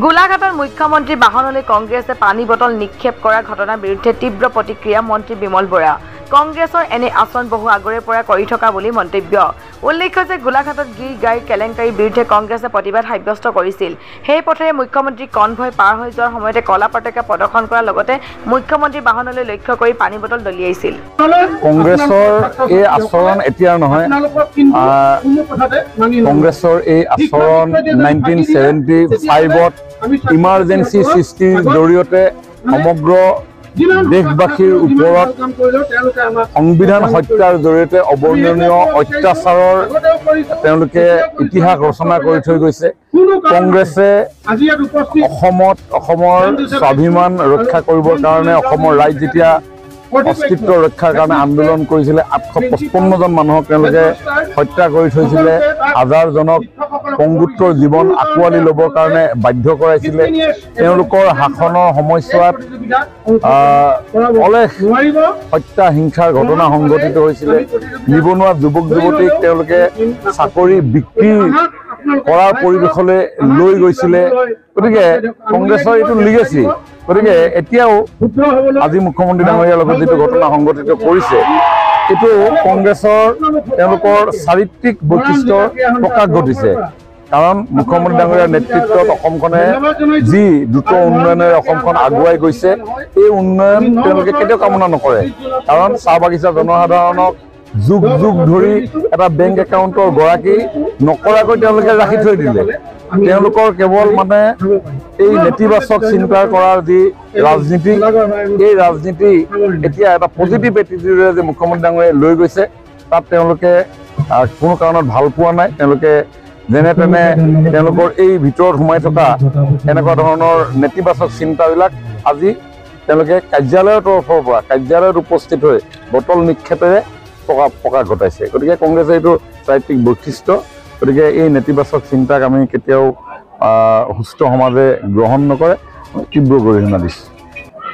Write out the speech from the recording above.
গোলাঘাটৰ মুখ্যমন্ত্ৰী বাহনলৈ কংগ্ৰেছে পানী বটল নিক্ষেপ কৰা ঘটনাৰ বিৰুদ্ধে তীব্ৰ প্ৰতিক্ৰিয়া মন্ত্ৰী বিমল বৰা। কংগ্ৰেছৰ এনে আচৰণ বহু আগৰে পৰা কৰি থকা বুলি মন্তব্য। উল্লেখ্য যে গোলাঘাটত গিৰ গাড়ীৰ কেলেংকাৰীৰ বিৰুদ্ধে কংগ্ৰেছে প্ৰতিবাদ সাব্যস্ত কৰিছিল। সেই পথেৰে মুখ্যমন্ত্ৰী কনভয় পাৰ হৈ যোৱাৰ সময়তে কলা পতাকা প্ৰদৰ্শন কৰাৰ লগতে মুখ্যমন্ত্ৰী বাহনলৈ লক্ষ্য কৰি পানী বটল দলিয়াইছিল। কংগ্ৰেছৰ এই আচৰণ এতিয়া নহয়, কংগ্ৰেছৰ এই আচৰণ 1975ত ইমাৰ্জেঞ্চি সৃষ্টিৰ জৰিয়তে সমগ্ৰ দেশবাসীৰ ওপৰত সংবিধান হত্যাৰ জৰিয়তে অবৰ্ণনীয় অত্যাচাৰৰ তেওঁলোকে ইতিহাস ৰচনা কৰি থৈ গৈছে। কংগ্ৰেছে অসমৰ স্বাভিমান ৰক্ষা কৰিবৰ কাৰণে অসমৰ ৰাইজ যেতিয়া অস্তিত্ব ৰক্ষাৰ কাৰণে আন্দোলন কৰিছিলে, 855জন মানুহক তেওঁলোকে হত্যা কৰি থৈছিলে, হাজাৰজনক পংগুত্বৰ জীৱন আঁকোৱালি ল'বৰ কাৰণে বাধ্য কৰাইছিলে। তেওঁলোকৰ শাসনৰ সময়ছোৱাত অলেখ হত্যা হিংসাৰ ঘটনা সংঘটিত হৈছিলে। নিবনুৱা যুৱক যুৱতীক তেওঁলোকে চাকৰি বিক্ৰী কৰাৰ পৰিৱেশলৈ লৈ গৈছিলে। গতিকে কংগ্ৰেছৰ এইটো লিগেচি। গতিকে এতিয়াও আজি মুখ্যমন্ত্ৰী ডাঙৰীয়াৰ লগত যিটো ঘটনা সংঘটিত কৰিছে, এইটো কংগ্ৰেছৰ তেওঁলোকৰ চাৰিত্ৰিক বৈশিষ্ট্যৰ প্ৰকাশ ঘটিছে। কাৰণ মুখ্যমন্ত্ৰী ডাঙৰীয়াৰ নেতৃত্বত অসমখনে যি দ্ৰুত উন্নয়নেৰে অসমখন আগুৱাই গৈছে, এই উন্নয়ন তেওঁলোকে কেতিয়াও কামনা নকৰে। কাৰণ চাহ বাগিচা জনসাধাৰণক যুগ যুগ ধৰি এটা বেংক একাউণ্টৰ গৰাকী নকৰাকৈ তেওঁলোকে ৰাখি থৈ দিলে। তেওঁলোকৰ কেৱল এই নেতিবাচক চিন্তা কৰাৰ যি ৰাজনীতি, এই ৰাজনীতি এতিয়া এটা পজিটিভ এটিটিউডেৰে যে মুখ্যমন্ত্ৰী ডাঙৰীয়াই লৈ গৈছে, তাত তেওঁলোকে কোনো কাৰণত ভাল পোৱা নাই। তেওঁলোকে যেনে তেনে তেওঁলোকৰ এই ভিতৰত সোমাই থকা এনেকুৱা ধৰণৰ নেতিবাচক চিন্তাবিলাক আজি তেওঁলোকে কাৰ্যালয়ৰ তৰফৰ পৰা কাৰ্যালয়ত উপস্থিত হৈ বটল নিক্ষেপেৰে প্ৰকাশ ঘটাইছে। গতিকে কংগ্ৰেছে এইটো চাৰিত্ৰিক বৈশিষ্ট্য। গতিকে এই নেতিবাচক চিন্তাক আমি কেতিয়াও সুস্থ সমাজে গ্ৰহণ নকৰে, তীব্ৰ গৰিহণা দিছোঁ।